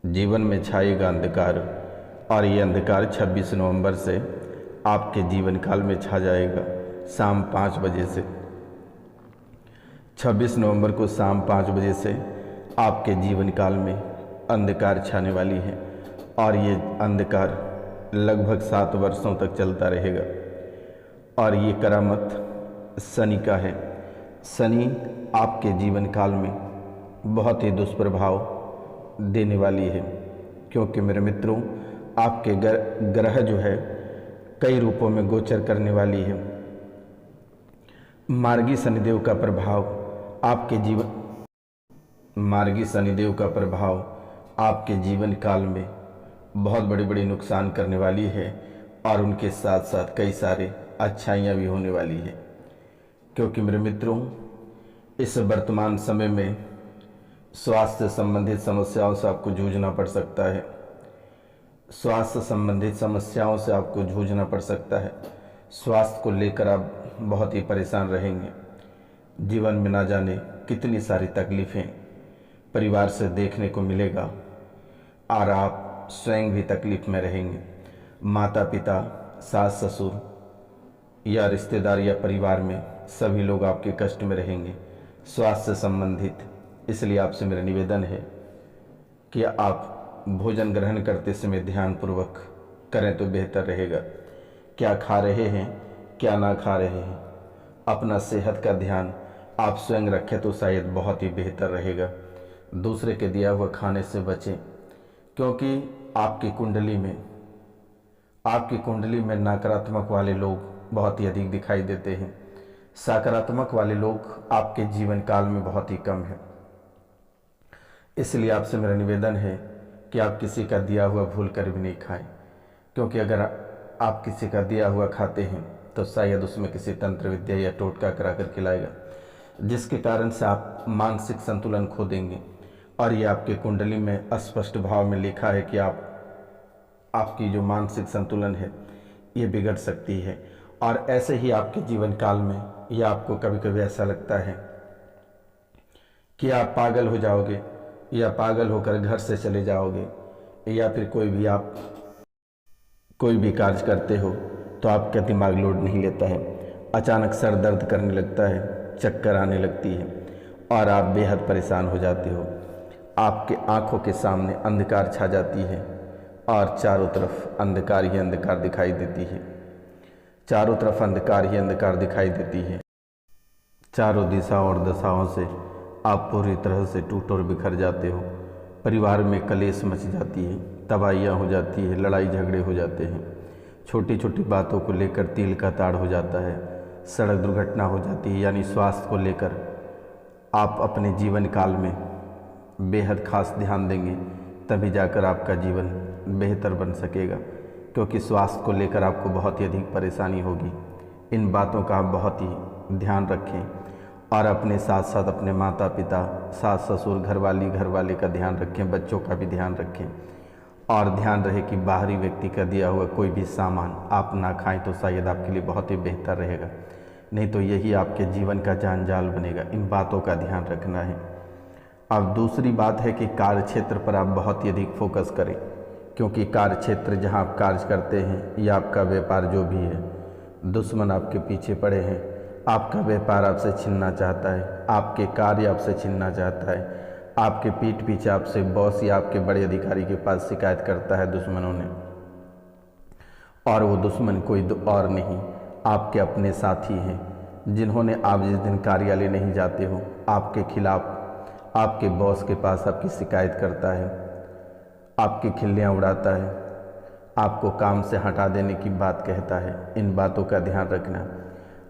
जीवन में छाएगा अंधकार और ये अंधकार 26 नवंबर से आपके जीवन काल में छा जाएगा शाम 5 बजे से। 26 नवंबर को शाम 5 बजे से आपके जीवन काल में अंधकार छाने वाली है और ये अंधकार लगभग 7 वर्षों तक चलता रहेगा। और ये करामत शनि का है। शनि आपके जीवन काल में बहुत ही दुष्प्रभाव देने वाली है, क्योंकि मेरे मित्रों आपके ग्रह जो है कई रूपों में गोचर करने वाली है। मार्गी शनिदेव का प्रभाव आपके जीवन काल में बहुत बड़ी बड़ी नुकसान करने वाली है और उनके साथ साथ कई सारे अच्छाइयाँ भी होने वाली है। क्योंकि मेरे मित्रों इस वर्तमान समय में स्वास्थ्य संबंधित समस्याओं से आपको जूझना पड़ सकता है। स्वास्थ्य संबंधित समस्याओं से आपको जूझना पड़ सकता है। स्वास्थ्य को लेकर आप बहुत ही परेशान रहेंगे। जीवन में ना जाने कितनी सारी तकलीफ़ें परिवार से देखने को मिलेगा और आप स्वयं भी तकलीफ़ में रहेंगे। माता पिता, सास ससुर या रिश्तेदार या परिवार में सभी लोग आपके कष्ट में रहेंगे स्वास्थ्य संबंधित। इसलिए आपसे मेरा निवेदन है कि आप भोजन ग्रहण करते समय ध्यानपूर्वक करें तो बेहतर रहेगा। क्या खा रहे हैं, क्या ना खा रहे हैं, अपना सेहत का ध्यान आप स्वयं रखें तो शायद बहुत ही बेहतर रहेगा। दूसरे के दिया हुआ खाने से बचें, क्योंकि आपकी कुंडली में नकारात्मक वाले लोग बहुत ही अधिक दिखाई देते हैं। सकारात्मक वाले लोग आपके जीवन काल में बहुत ही कम है। इसलिए आपसे मेरा निवेदन है कि आप किसी का दिया हुआ भूल कर भी नहीं खाएं, क्योंकि अगर आप किसी का दिया हुआ खाते हैं तो शायद उसमें किसी तंत्र विद्या या टोटका करा कर खिलाएगा, जिसके कारण से आप मानसिक संतुलन खो देंगे। और ये आपके कुंडली में अस्पष्ट भाव में लिखा है कि आपकी जो मानसिक संतुलन है ये बिगड़ सकती है। और ऐसे ही आपके जीवन काल में या आपको कभी कभी ऐसा लगता है कि आप पागल हो जाओगे या पागल होकर घर से चले जाओगे, या फिर कोई भी कार्य करते हो तो आपका दिमाग लोड नहीं लेता है। अचानक सर दर्द करने लगता है, चक्कर आने लगती है और आप बेहद परेशान हो जाते हो। आपके आंखों के सामने अंधकार छा जाती है और चारों तरफ अंधकार ही अंधकार दिखाई देती है। चारों तरफ अंधकार ही अंधकार दिखाई देती है। चारों दिशाओं और दशाओं से आप पूरी तरह से टूट और बिखर जाते हो। परिवार में कलेश मच जाती है, तबाहियाँ हो जाती है, लड़ाई झगड़े हो जाते हैं। छोटी छोटी बातों को लेकर तिल का ताड़ हो जाता है, सड़क दुर्घटना हो जाती है। यानी स्वास्थ्य को लेकर आप अपने जीवन काल में बेहद खास ध्यान देंगे, तभी जाकर आपका जीवन बेहतर बन सकेगा। क्योंकि स्वास्थ्य को लेकर आपको बहुत ही अधिक परेशानी होगी। इन बातों का आप बहुत ही ध्यान रखें और अपने साथ साथ अपने माता पिता, सास ससुर, घर वाले का ध्यान रखें, बच्चों का भी ध्यान रखें। और ध्यान रहे कि बाहरी व्यक्ति का दिया हुआ कोई भी सामान आप ना खाएं तो शायद आपके लिए बहुत ही बेहतर रहेगा, नहीं तो यही आपके जीवन का जंजाल बनेगा। इन बातों का ध्यान रखना है। अब दूसरी बात है कि कार्य क्षेत्र पर आप बहुत ही अधिक फोकस करें, क्योंकि कार्य क्षेत्र जहाँ आप कार्य करते हैं या आपका व्यापार जो भी है, दुश्मन आपके पीछे पड़े हैं। आपका व्यापार आपसे छीनना चाहता है, आपके कार्य आपसे छीनना चाहता है। आपके पीठ पीछे आपसे बॉस या आपके बड़े अधिकारी के पास शिकायत करता है दुश्मनों ने, और वो दुश्मन कोई और नहीं, आपके अपने साथी हैं, जिन्होंने आप जिस दिन कार्यालय नहीं जाते हो आपके खिलाफ आपके बॉस के पास आपकी शिकायत करता है, आपकी खिल्लियाँ उड़ाता है, आपको काम से हटा देने की बात कहता है। इन बातों का ध्यान रखना।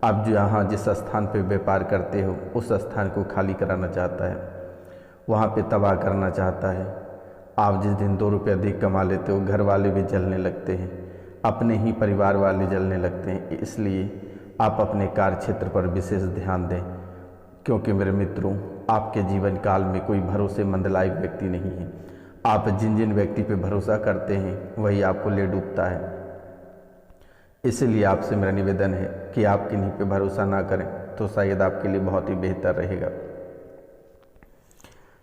आप जहाँ जिस स्थान पर व्यापार करते हो उस स्थान को खाली कराना चाहता है, वहाँ पे तबाह करना चाहता है। आप जिस दिन 2 रुपये अधिक कमा लेते हो घर वाले भी जलने लगते हैं, अपने ही परिवार वाले जलने लगते हैं। इसलिए आप अपने कार्य क्षेत्र पर विशेष ध्यान दें, क्योंकि मेरे मित्रों आपके जीवन काल में कोई भरोसेमंद लायक व्यक्ति नहीं है। आप जिन जिन व्यक्ति पे भरोसा करते हैं वही आपको ले डूबता है। इसलिए आपसे मेरा निवेदन है कि आप किन्हीं पे भरोसा ना करें तो शायद आपके लिए बहुत ही बेहतर रहेगा।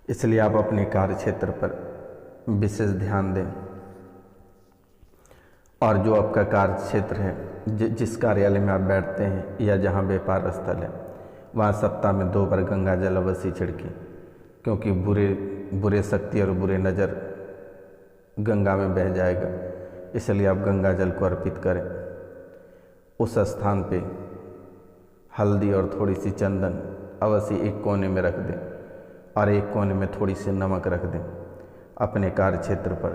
इसलिए आप अपने कार्य क्षेत्र पर विशेष ध्यान दें। और जो आपका कार्य क्षेत्र है, जिस कार्यालय में आप बैठते हैं या जहाँ व्यापार स्थल है, वहाँ सप्ताह में 2 बार गंगा जल अवश्य छिड़कें, क्योंकि बुरे शक्ति और बुरे नज़र गंगा में बह जाएगा। इसलिए आप गंगा जल को अर्पित करें। उस स्थान पे हल्दी और थोड़ी सी चंदन अवश्य एक कोने में रख दें और एक कोने में थोड़ी सी नमक रख दें अपने कार्य क्षेत्र पर,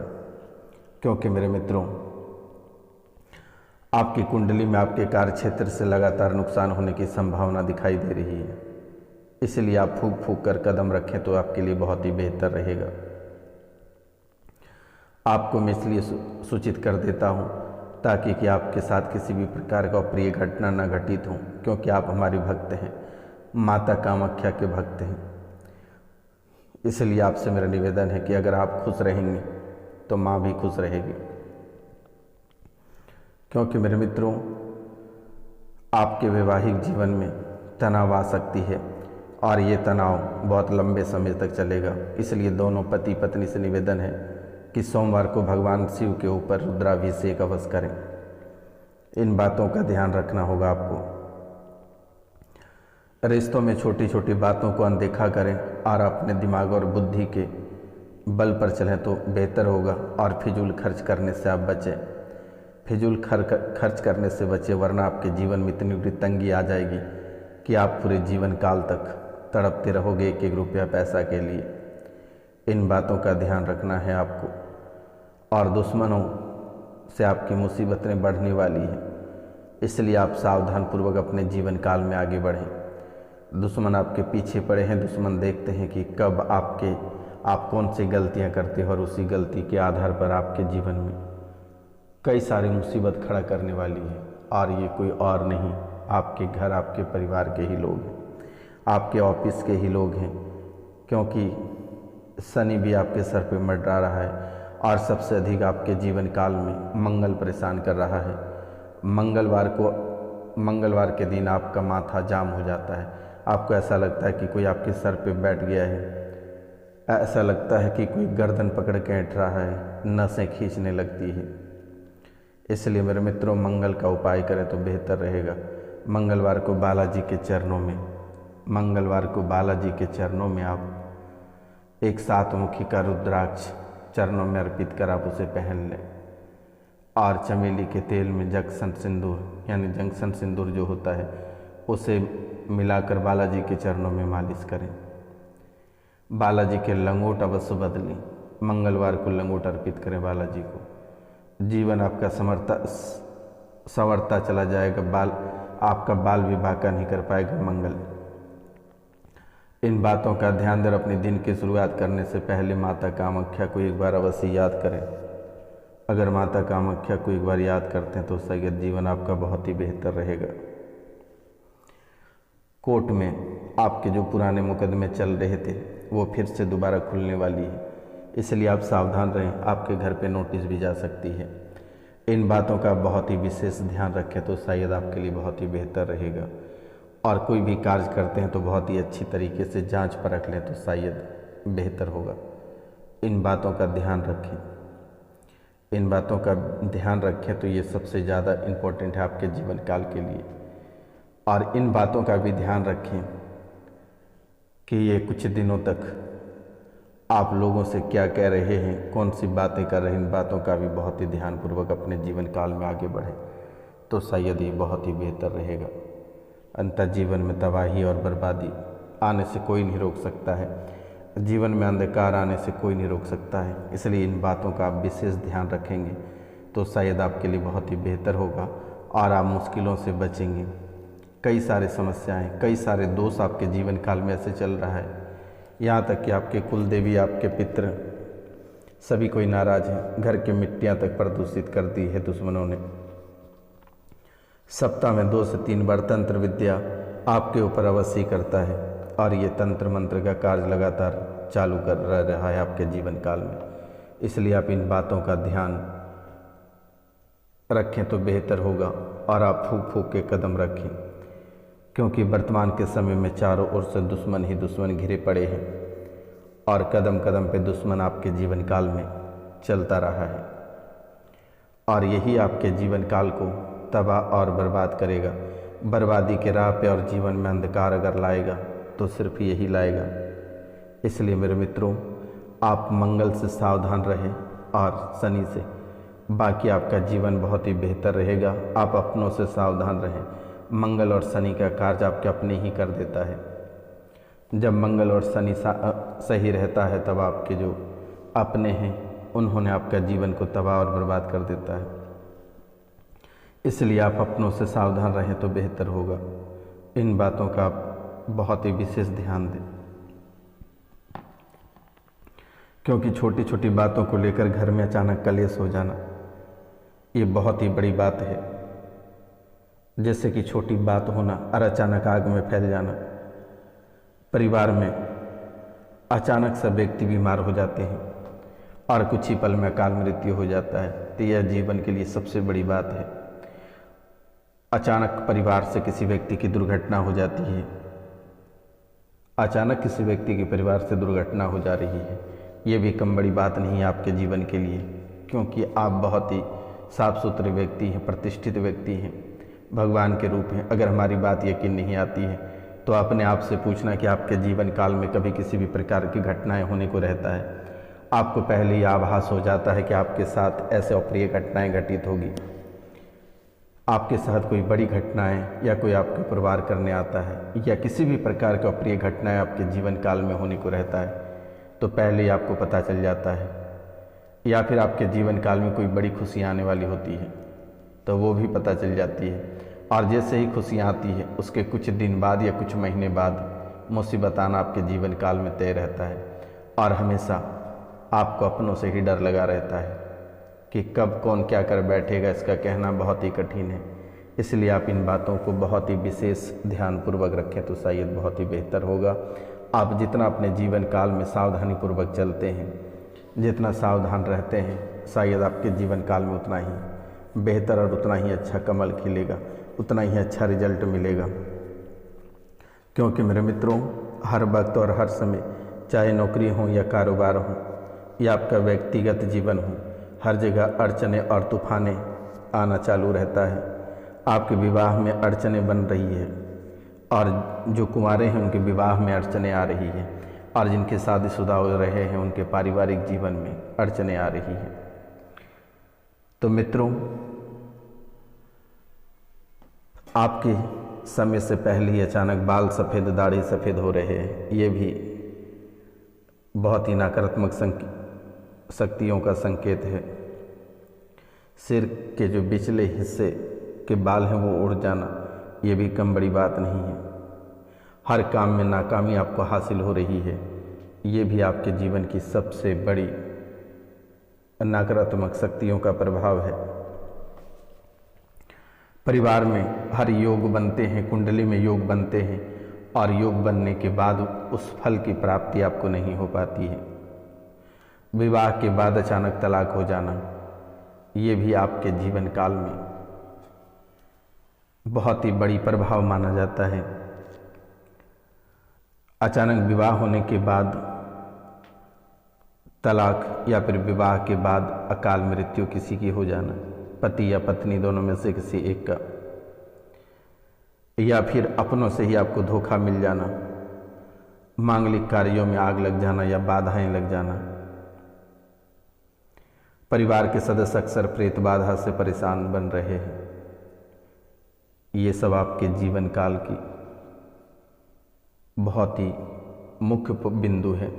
क्योंकि मेरे मित्रों, आपकी कुंडली में आपके कार्य क्षेत्र से लगातार नुकसान होने की संभावना दिखाई दे रही है। इसलिए आप फूंक फूंक कर कदम रखें तो आपके लिए बहुत ही बेहतर रहेगा। आपको मैं इसलिए सूचित कर देता हूं ताकि कि आपके साथ किसी भी प्रकार का अप्रिय घटना न घटित हो, क्योंकि आप हमारे भक्त हैं, माता कामाख्या के भक्त हैं। इसलिए आपसे मेरा निवेदन है कि अगर आप खुश रहेंगे तो माँ भी खुश रहेगी। क्योंकि मेरे मित्रों, आपके वैवाहिक जीवन में तनाव आ सकती है और ये तनाव बहुत लंबे समय तक चलेगा। इसलिए दोनों पति पत्नी से निवेदन है कि सोमवार को भगवान शिव के ऊपर रुद्राभिषेक अवश्य करें। इन बातों का ध्यान रखना होगा आपको। रिश्तों में छोटी छोटी बातों को अनदेखा करें और अपने दिमाग और बुद्धि के बल पर चलें तो बेहतर होगा। और फिजूल खर्च करने से आप बचें। फिजूल खर्च करने से बचें, वरना आपके जीवन में इतनी बड़ी तंगी आ जाएगी कि आप पूरे जीवन काल तक तड़पते रहोगे एक एक रुपया पैसा के लिए। इन बातों का ध्यान रखना है आपको। और दुश्मनों से आपकी मुसीबतें बढ़ने वाली हैं, इसलिए आप सावधानपूर्वक अपने जीवन काल में आगे बढ़ें। दुश्मन आपके पीछे पड़े हैं। दुश्मन देखते हैं कि कब आप कौन सी गलतियां करते हो और उसी गलती के आधार पर आपके जीवन में कई सारी मुसीबत खड़ा करने वाली है। और ये कोई और नहीं, आपके घर, आपके परिवार के ही लोग हैं, आपके ऑफिस के ही लोग हैं। क्योंकि शनि भी आपके सर पे मंडरा रहा है और सबसे अधिक आपके जीवन काल में मंगल परेशान कर रहा है। मंगलवार के दिन आपका माथा जाम हो जाता है। आपको ऐसा लगता है कि कोई आपके सर पे बैठ गया है, ऐसा लगता है कि कोई गर्दन पकड़ के ऐंठ रहा है, नसें खींचने लगती है। इसलिए मेरे मित्रों, मंगल का उपाय करें तो बेहतर रहेगा। मंगलवार को बालाजी के चरणों में आप एक 7 मुखी का रुद्राक्ष चरणों में अर्पित कर आप उसे पहन लें। और चमेली के तेल में जंक्शन सिंदूर, यानी जंक्शन सिंदूर जो होता है, उसे मिलाकर बालाजी के चरणों में मालिश करें। बालाजी के लंगोट अवश्य बदलें। मंगलवार को लंगोट अर्पित करें बालाजी को। जीवन आपका संवरता चला जाएगा। आपका बाल विवाह का नहीं कर पाएगा मंगल। इन बातों का ध्यान देकर अपने दिन की शुरुआत करने से पहले माता कामाख्या को एक बार अवश्य याद करें। अगर माता कामाख्या को एक बार याद करते हैं तो शायद जीवन आपका बहुत ही बेहतर रहेगा। कोर्ट में आपके जो पुराने मुकदमे चल रहे थे वो फिर से दोबारा खुलने वाली है, इसलिए आप सावधान रहें। आपके घर पे नोटिस भी जा सकती है। इन बातों का बहुत ही विशेष ध्यान रखें तो शायद आपके लिए बहुत ही बेहतर रहेगा। और कोई भी कार्य करते हैं तो बहुत ही अच्छी तरीके से जांच परख लें तो शायद बेहतर होगा। इन बातों का ध्यान रखें। इन बातों का ध्यान रखें तो ये सबसे ज़्यादा इम्पोर्टेंट है आपके जीवन काल के लिए। और इन बातों का भी ध्यान रखें कि ये कुछ दिनों तक आप लोगों से क्या कह रहे हैं, कौन सी बातें कर रहे हैं, इन बातों का भी बहुत ही ध्यानपूर्वक अपने जीवन काल में आगे बढ़ें तो शायद ये बहुत ही बेहतर रहेगा। अंततः जीवन में तबाही और बर्बादी आने से कोई नहीं रोक सकता है। जीवन में अंधकार आने से कोई नहीं रोक सकता है। इसलिए इन बातों का आप विशेष ध्यान रखेंगे तो शायद आपके लिए बहुत ही बेहतर होगा और आप मुश्किलों से बचेंगे। कई सारे समस्याएं, कई सारे दोष आपके जीवन काल में ऐसे चल रहा है, यहाँ तक कि आपके कुल देवी, आपके पितृ सभी कोई नाराज हैं। घर की मिट्टियाँ तक प्रदूषित कर दी है दुश्मनों ने। सप्ताह में 2 से 3 बार तंत्र विद्या आपके ऊपर अवश्य करता है और ये तंत्र मंत्र का कार्य लगातार चालू कर रहा है आपके जीवन काल में। इसलिए आप इन बातों का ध्यान रखें तो बेहतर होगा और आप फूंक फूंक के कदम रखें, क्योंकि वर्तमान के समय में चारों ओर से दुश्मन ही दुश्मन घिरे पड़े हैं और कदम कदम पे दुश्मन आपके जीवन काल में चलता रहा है और यही आपके जीवन काल को तबाह और बर्बाद करेगा। बर्बादी के राह पे और जीवन में अंधकार अगर लाएगा तो सिर्फ यही लाएगा। इसलिए मेरे मित्रों, आप मंगल से सावधान रहें और शनि से, बाकी आपका जीवन बहुत ही बेहतर रहेगा। आप अपनों से सावधान रहें। मंगल और शनि का कार्य आपके अपने ही कर देता है। जब मंगल और शनि सही रहता है तब आपके जो अपने हैं उन्होंने आपका जीवन को तबाह और बर्बाद कर देता है। इसलिए आप अपनों से सावधान रहें तो बेहतर होगा। इन बातों का आप बहुत ही विशेष ध्यान दें, क्योंकि छोटी छोटी बातों को लेकर घर में अचानक कलेश हो जाना ये बहुत ही बड़ी बात है। जैसे कि छोटी बात होना और अचानक आग में फैल जाना। परिवार में अचानक सब व्यक्ति बीमार हो जाते हैं और कुछ ही पल में अकाल मृत्यु हो जाता है, तो यह जीवन के लिए सबसे बड़ी बात है। अचानक परिवार से किसी व्यक्ति की दुर्घटना हो जाती है, अचानक किसी व्यक्ति के परिवार से दुर्घटना हो जा रही है, ये भी कम बड़ी बात नहीं है आपके जीवन के लिए, क्योंकि आप बहुत ही साफ सुथरे व्यक्ति हैं, प्रतिष्ठित व्यक्ति हैं, भगवान के रूप हैं। अगर हमारी बात यकीन नहीं आती है तो अपने आप से पूछना कि आपके जीवन काल में कभी किसी भी प्रकार की घटनाएं होने को रहता है। आपको पहले ही आभास हो जाता है कि आपके साथ ऐसे अप्रिय घटनाएं घटित होगी, आपके साथ कोई बड़ी घटनाएं या कोई आपके परिवार करने आता है या किसी भी प्रकार की अप्रिय घटनाएं आपके जीवन काल में होने को रहता है, तो पहले ही आपको पता चल जाता है। या फिर आपके जीवन काल में कोई बड़ी खुशियाँ आने वाली होती है तो वो भी पता चल जाती है। और जैसे ही खुशियाँ आती है उसके कुछ दिन बाद या कुछ महीने बाद मुसीबत आना आपके जीवन काल में तय रहता है। और हमेशा आपको अपनों से ही डर लगा रहता है कि कब कौन क्या कर बैठेगा, इसका कहना बहुत ही कठिन है। इसलिए आप इन बातों को बहुत ही विशेष ध्यानपूर्वक रखें तो शायद बहुत ही बेहतर होगा। आप जितना अपने जीवन काल में सावधानीपूर्वक चलते हैं, जितना सावधान रहते हैं, शायद आपके जीवन काल में उतना ही बेहतर और उतना ही अच्छा कमल खिलेगा, उतना ही अच्छा रिजल्ट मिलेगा। क्योंकि मेरे मित्रों, हर वक्त और हर समय, चाहे नौकरी हो या कारोबार हो या आपका व्यक्तिगत जीवन हो, हर जगह अड़चने और तूफाने आना चालू रहता है। आपके विवाह में अड़चने बन रही है और जो कुंवारे हैं उनके विवाह में अड़चने आ रही है और जिनके शादीशुदा हो रहे हैं उनके पारिवारिक जीवन में अड़चने आ रही हैं। तो मित्रों, आपके समय से पहले ही अचानक बाल सफ़ेद, दाढ़ी सफ़ेद हो रहे हैं, ये भी बहुत ही नकारात्मक शक्तियों का संकेत है। सिर के जो पिछले हिस्से के बाल हैं वो उड़ जाना, ये भी कम बड़ी बात नहीं है। हर काम में नाकामी आपको हासिल हो रही है, ये भी आपके जीवन की सबसे बड़ी नकारात्मक शक्तियों का प्रभाव है। परिवार में हर योग बनते हैं, कुंडली में योग बनते हैं और योग बनने के बाद उस फल की प्राप्ति आपको नहीं हो पाती है। विवाह के बाद अचानक तलाक हो जाना, ये भी आपके जीवन काल में बहुत ही बड़ी प्रभाव माना जाता है। अचानक विवाह होने के बाद तलाक या फिर विवाह के बाद अकाल मृत्यु किसी की हो जाना, पति या पत्नी दोनों में से किसी एक का, या फिर अपनों से ही आपको धोखा मिल जाना, मांगलिक कार्यों में आग लग जाना या बाधाएं लग जाना। परिवार के सदस्य अक्सर प्रेत बाधा से परेशान बन रहे हैं। ये सब आपके जीवन काल की बहुत ही मुख्य बिंदु है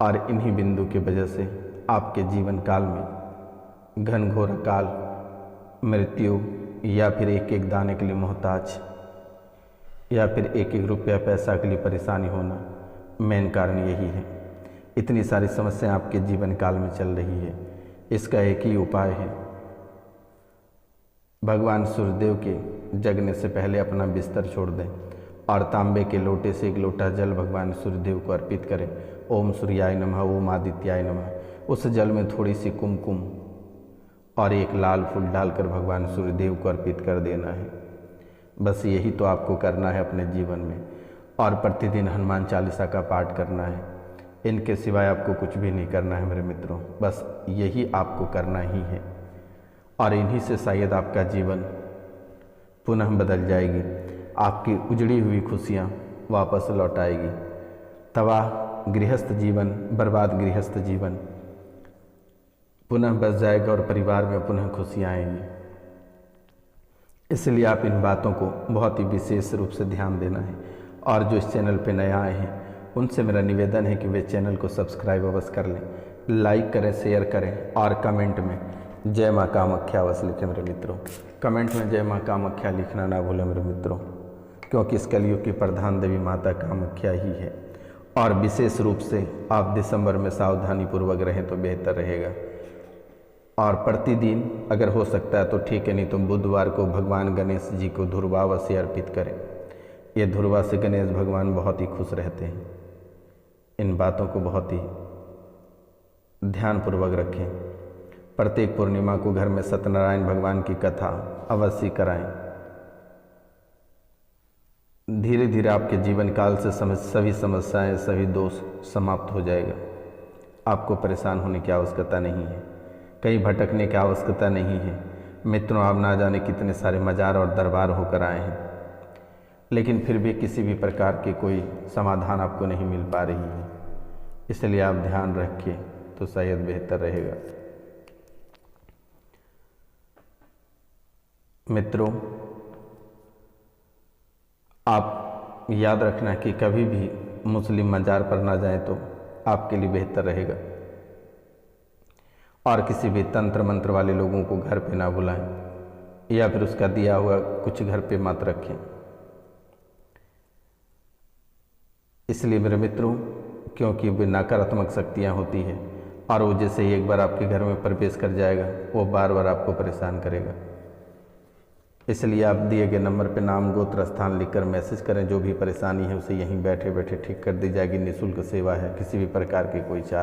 और इन्हीं बिंदु की वजह से आपके जीवन काल में घनघोर अकाल मृत्यु या फिर एक एक दाने के लिए मोहताज या फिर एक एक रुपया पैसा के लिए परेशानी होना मेन कारण यही है। इतनी सारी समस्याएं आपके जीवन काल में चल रही है। इसका एक ही उपाय है, भगवान सूर्यदेव के जगने से पहले अपना बिस्तर छोड़ दें और तांबे के लोटे से एक लोटा जल भगवान सूर्यदेव को अर्पित करें। ओम सूर्याय नमः, ओम आदित्याय नमः। उस जल में थोड़ी सी कुमकुम और एक लाल फूल डालकर भगवान सूर्यदेव को अर्पित कर देना है। बस यही तो आपको करना है अपने जीवन में। और प्रतिदिन हनुमान चालीसा का पाठ करना है। इनके सिवाय आपको कुछ भी नहीं करना है मेरे मित्रों, बस यही आपको करना ही है और इन्हीं से शायद आपका जीवन पुनः बदल जाएगी। आपकी उजड़ी हुई खुशियाँ वापस लौट आएगी। तबाह गृहस्थ जीवन, बर्बाद गृहस्थ जीवन पुनः बस जाएगा और परिवार में पुनः खुशियाँ आएंगी। इसलिए आप इन बातों को बहुत ही विशेष रूप से ध्यान देना है। और जो इस चैनल पे नए आए हैं उनसे मेरा निवेदन है कि वे चैनल को सब्सक्राइब अवश्य कर लें, लाइक करें, शेयर करें और कमेंट में जय माँ कामाख्या अवश्य लिखें मेरे मित्रों। कमेंट में जय माँ कामाख्या लिखना ना भूलें मेरे मित्रों, क्योंकि इस कलयुग की प्रधान देवी माता कामाख्या ही है। और विशेष रूप से आप दिसंबर में सावधानी पूर्वक रहें तो बेहतर रहेगा। और प्रतिदिन अगर हो सकता है तो ठीक है, नहीं तो बुधवार को भगवान गणेश जी को धुरवा अवश्य अर्पित करें। ये धुरवा से गणेश भगवान बहुत ही खुश रहते हैं। इन बातों को बहुत ही ध्यानपूर्वक रखें। प्रत्येक पूर्णिमा को घर में सत्यनारायण भगवान की कथा अवश्य कराएं। धीरे धीरे आपके जीवन काल से सभी समस्याएं, सभी दोष समाप्त हो जाएगा। आपको परेशान होने की आवश्यकता नहीं है, कहीं भटकने की आवश्यकता नहीं है। मित्रों, आप ना जाने कितने सारे मजार और दरबार होकर आए हैं, लेकिन फिर भी किसी भी प्रकार की कोई समाधान आपको नहीं मिल पा रही है। इसलिए आप ध्यान रखिए तो शायद बेहतर रहेगा। मित्रों, आप याद रखना कि कभी भी मुस्लिम मजार पर ना जाएं तो आपके लिए बेहतर रहेगा। और किसी भी तंत्र मंत्र वाले लोगों को घर पे ना बुलाएं या फिर उसका दिया हुआ कुछ घर पे मत रखें। इसलिए मेरे मित्रों, क्योंकि वे नकारात्मक शक्तियाँ होती हैं और वो जैसे ही एक बार आपके घर में प्रवेश कर जाएगा वो बार बार आपको परेशान करेगा। इसलिए आप दिए गए नंबर पर नाम, गोत्र, स्थान लिखकर मैसेज करें। जो भी परेशानी है उसे यहीं बैठे बैठे ठीक कर दी जाएगी। निःशुल्क सेवा है, किसी भी प्रकार की कोई चार्ज